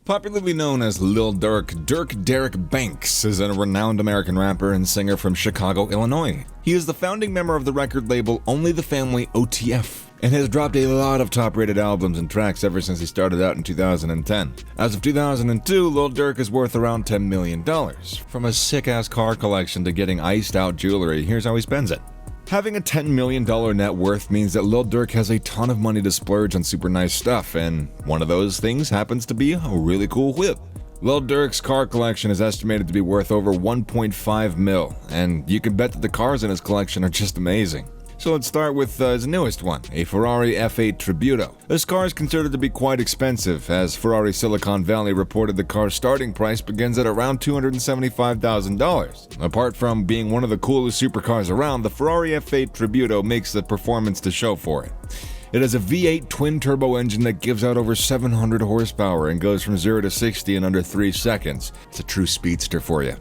Popularly known as Lil Durk, Durk Derek Banks is a renowned American rapper and singer from Chicago, Illinois. He is the founding member of the record label Only the Family OTF, and has dropped a lot of top-rated albums and tracks ever since he started out in 2010. As of 2002, Lil Durk is worth around $10 million. From a sick-ass car collection to getting iced-out jewelry, here's how he spends it. Having a $10 million net worth means that Lil Durk has a ton of money to splurge on super nice stuff, and one of those things happens to be a really cool whip. Lil Durk's car collection is estimated to be worth over 1.5 mil, and you can bet that the cars in his collection are just amazing. So let's start with his newest one, a Ferrari F8 Tributo. This car is considered to be quite expensive, as Ferrari Silicon Valley reported the car's starting price begins at around $275,000. Apart from being one of the coolest supercars around, the Ferrari F8 Tributo makes the performance to show for it. It has a V8 twin-turbo engine that gives out over 700 horsepower and goes from 0 to 60 in under 3 seconds. It's a true speedster for you.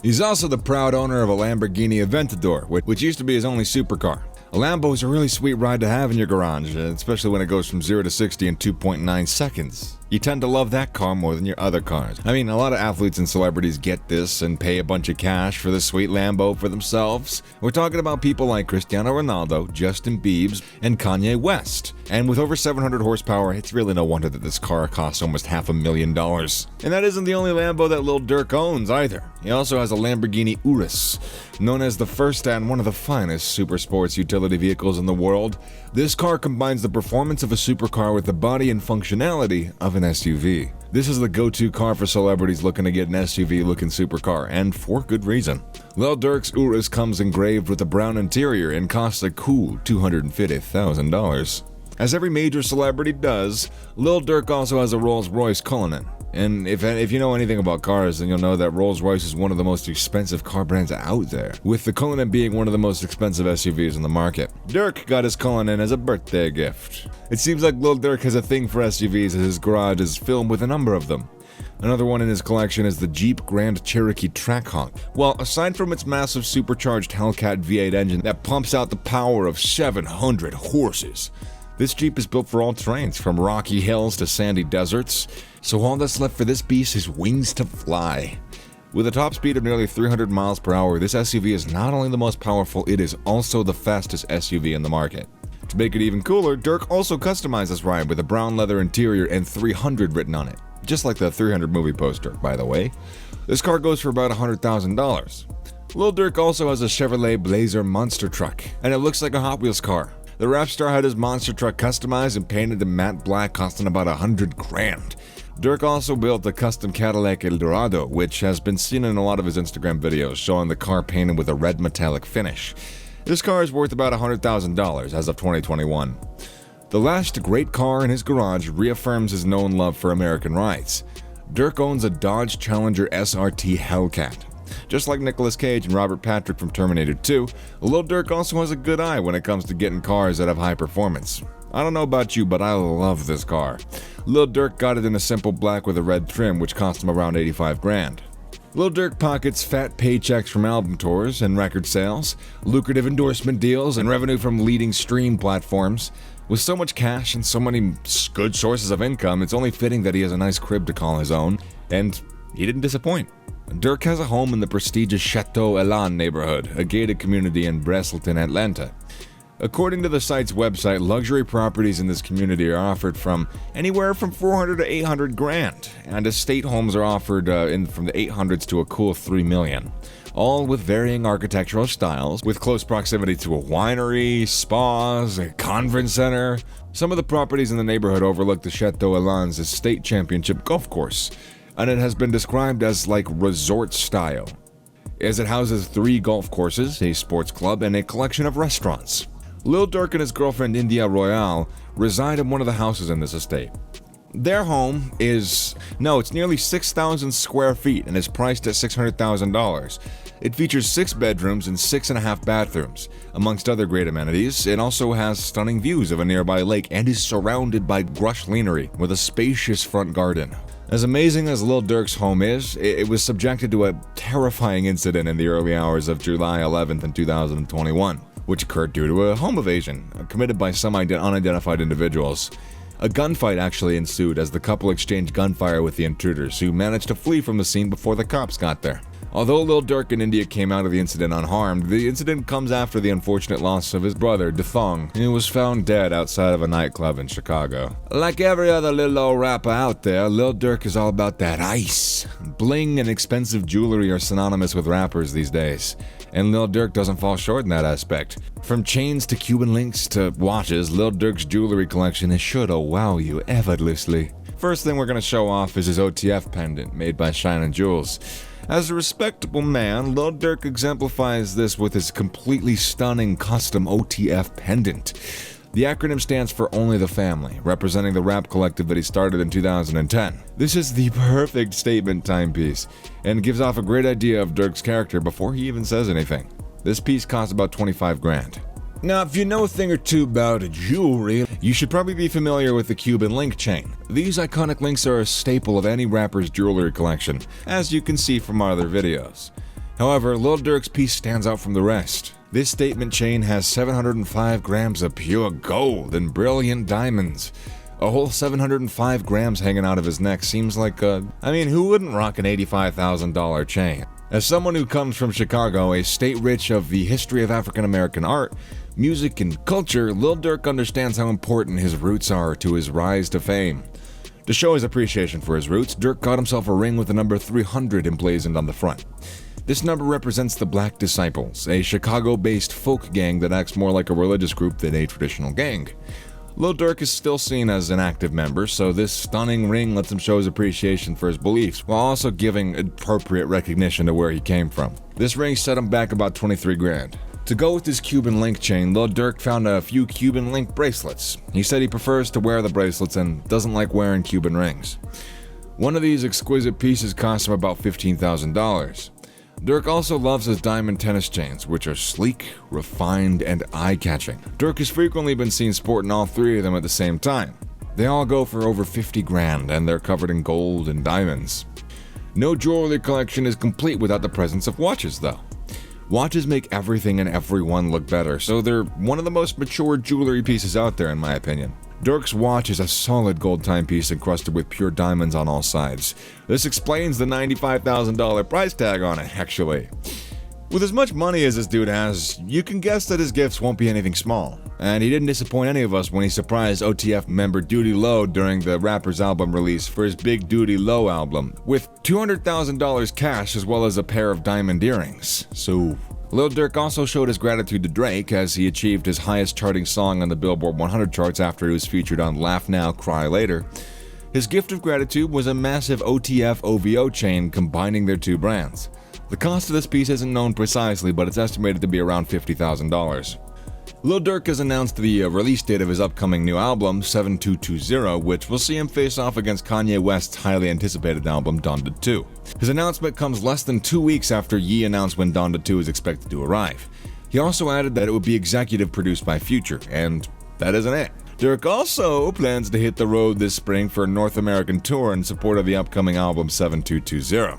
He's also the proud owner of a Lamborghini Aventador, which used to be his only supercar. A Lambo is a really sweet ride to have in your garage, especially when it goes from 0 to 60 in 2.9 seconds. You tend to love that car more than your other cars. I mean, a lot of athletes and celebrities get this and pay a bunch of cash for the sweet Lambo for themselves. We're talking about people like Cristiano Ronaldo, Justin Bieber, and Kanye West. And with over 700 horsepower, it's really no wonder that this car costs almost $500,000. And that isn't the only Lambo that Lil Durk owns either. He also has a Lamborghini Urus, known as the first and one of the finest super sports utility vehicles in the world. This car combines the performance of a supercar with the body and functionality of an SUV. This is the go-to car for celebrities looking to get an SUV-looking supercar, and for good reason. Lil Durk's Urus comes engraved with a brown interior and costs a cool $250,000. As every major celebrity does, Lil Durk also has a Rolls-Royce Cullinan. And if you know anything about cars, then you'll know that Rolls-Royce is one of the most expensive car brands out there, with the Cullinan being one of the most expensive SUVs in the market. Durk got his Cullinan as a birthday gift. It seems like Lil Durk has a thing for SUVs, as his garage is filled with a number of them. Another one in his collection is the Jeep Grand Cherokee Trackhawk. Well, aside from its massive supercharged Hellcat V8 engine that pumps out the power of 700 horses, this Jeep is built for all terrains, from rocky hills to sandy deserts, so all that's left for this beast is wings to fly. With a top speed of nearly 300 miles per hour, this SUV is not only the most powerful, it is also the fastest SUV in the market. To make it even cooler, Durk also customized this ride with a brown leather interior and 300 written on it. Just like the 300 movie poster, by the way. This car goes for about $100,000. Lil Durk also has a Chevrolet Blazer monster truck, and it looks like a Hot Wheels car. The rap star had his monster truck customized and painted in matte black, costing about $100,000. Durk also built a custom Cadillac Eldorado, which has been seen in a lot of his Instagram videos, showing the car painted with a red metallic finish. This car is worth about $100,000 as of 2021. The last great car in his garage reaffirms his known love for American rides. Durk owns a Dodge Challenger SRT Hellcat. Just like Nicolas Cage and Robert Patrick from Terminator 2, Lil Durk also has a good eye when it comes to getting cars that have high performance. I don't know about you, but I love this car. Lil Durk got it in a simple black with a red trim, which cost him around $85,000. Lil Durk pockets fat paychecks from album tours and record sales, lucrative endorsement deals, and revenue from leading stream platforms. With so much cash and so many good sources of income, it's only fitting that he has a nice crib to call his own, and he didn't disappoint. Durk has a home in the prestigious Chateau Elan neighborhood, a gated community in Braselton, Atlanta. According to the site's website, luxury properties in this community are offered from anywhere from $400,000 to $800,000, and estate homes are offered from the $800,000s to a cool $3 million, all with varying architectural styles, with close proximity to a winery, spas, a conference center. Some of the properties in the neighborhood overlook the Chateau Elan's state championship golf course, and it has been described as like resort style, as it houses 3 golf courses, a sports club, and a collection of restaurants. Lil Durk and his girlfriend India Royale reside in one of the houses in this estate. Their home it's nearly 6,000 square feet and is priced at $600,000. It features 6 bedrooms and 6.5 bathrooms. Amongst other great amenities, it also has stunning views of a nearby lake and is surrounded by brush greenery with a spacious front garden. As amazing as Lil Durk's home is, it was subjected to a terrifying incident in the early hours of July 11th in 2021, which occurred due to a home invasion committed by some unidentified individuals. A gunfight actually ensued as the couple exchanged gunfire with the intruders, who managed to flee from the scene before the cops got there. Although Lil Durk in India came out of the incident unharmed, the incident comes after the unfortunate loss of his brother, Dethong, who was found dead outside of a nightclub in Chicago. Like every other little old rapper out there, Lil Durk is all about that ice. Bling and expensive jewelry are synonymous with rappers these days, and Lil Durk doesn't fall short in that aspect. From chains to Cuban links to watches, Lil Durk's jewelry collection is sure to wow you effortlessly. First thing we're going to show off is his OTF pendant, made by Shine & Jewels. As a respectable man, Lil Durk exemplifies this with his completely stunning custom OTF pendant. The acronym stands for Only the Family, representing the rap collective that he started in 2010. This is the perfect statement timepiece, and gives off a great idea of Durk's character before he even says anything. This piece costs about 25 grand. Now, if you know a thing or two about jewelry, you should probably be familiar with the Cuban link chain. These iconic links are a staple of any rapper's jewelry collection, as you can see from our other videos. However, Lil Durk's piece stands out from the rest. This statement chain has 705 grams of pure gold and brilliant diamonds. A whole 705 grams hanging out of his neck seems like who wouldn't rock an $85,000 chain? As someone who comes from Chicago, a state rich of the history of African American art, music, and culture, Lil Durk understands how important his roots are to his rise to fame. To show his appreciation for his roots, Durk got himself a ring with the number 300 emblazoned on the front. This number represents the Black Disciples, a Chicago-based folk gang that acts more like a religious group than a traditional gang. Lil Durk is still seen as an active member, so this stunning ring lets him show his appreciation for his beliefs, while also giving appropriate recognition to where he came from. This ring set him back about 23 grand. To go with his Cuban link chain, Lil Durk found a few Cuban link bracelets. He said he prefers to wear the bracelets and doesn't like wearing Cuban rings. One of these exquisite pieces cost him about $15,000. Durk also loves his diamond tennis chains, which are sleek, refined, and eye-catching. Durk has frequently been seen sporting all three of them at the same time. They all go for over 50 grand, and they're covered in gold and diamonds. No jewelry collection is complete without the presence of watches, though. Watches make everything and everyone look better, so they're one of the most mature jewelry pieces out there in my opinion. Durk's watch is a solid gold timepiece encrusted with pure diamonds on all sides. This explains the $95,000 price tag on it, actually. With as much money as this dude has, you can guess that his gifts won't be anything small. And he didn't disappoint any of us when he surprised OTF member Duty Low during the rapper's album release for his Big Duty Low album, with $200,000 cash as well as a pair of diamond earrings. So, Lil Durk also showed his gratitude to Drake as he achieved his highest charting song on the Billboard 100 charts after he was featured on Laugh Now, Cry Later. His gift of gratitude was a massive OTF OVO chain combining their two brands. The cost of this piece isn't known precisely, but it's estimated to be around $50,000. Lil Durk has announced the release date of his upcoming new album, 7220, which will see him face off against Kanye West's highly anticipated album, Donda 2. His announcement comes less than 2 weeks after Ye announced when Donda 2 is expected to arrive. He also added that it would be executive produced by Future, and that isn't it. Durk also plans to hit the road this spring for a North American tour in support of the upcoming album 7220.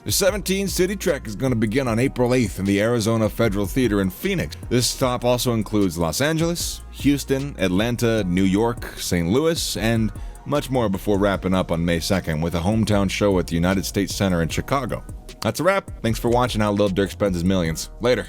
The 17-city trek is going to begin on April 8th in the Arizona Federal Theater in Phoenix. This stop also includes Los Angeles, Houston, Atlanta, New York, St. Louis, and much more before wrapping up on May 2nd with a hometown show at the United States Center in Chicago. That's a wrap. Thanks for watching how Lil Durk spends his millions. Later.